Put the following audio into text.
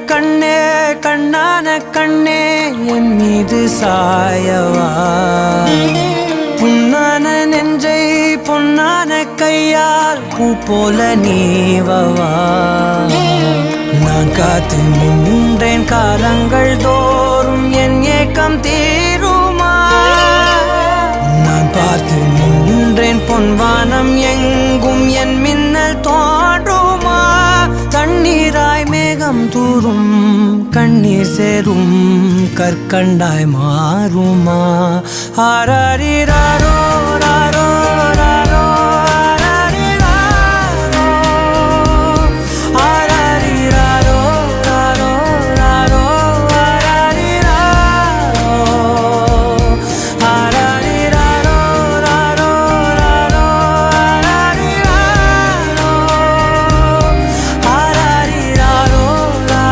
கண்ணே கண்ணான கண்ணே என் மீது சாயவா புண்ணான நெஞ்சை பொன்னான கையால் பூ போல நீவவா நான் காத்து நின்றேன் காலங்கள் தோறும் என் ஏக்கம் தீருமா நான் பார்த்து நின்றேன் பொன்வானம் எங்கும் என் மின்னல் தோன்றுமா தண்ணீராய் மேகம் தூரும் கண்ணீர் சேரும் கற்கண்டாய் மாறுமா ஆராரிராரோ ராரோ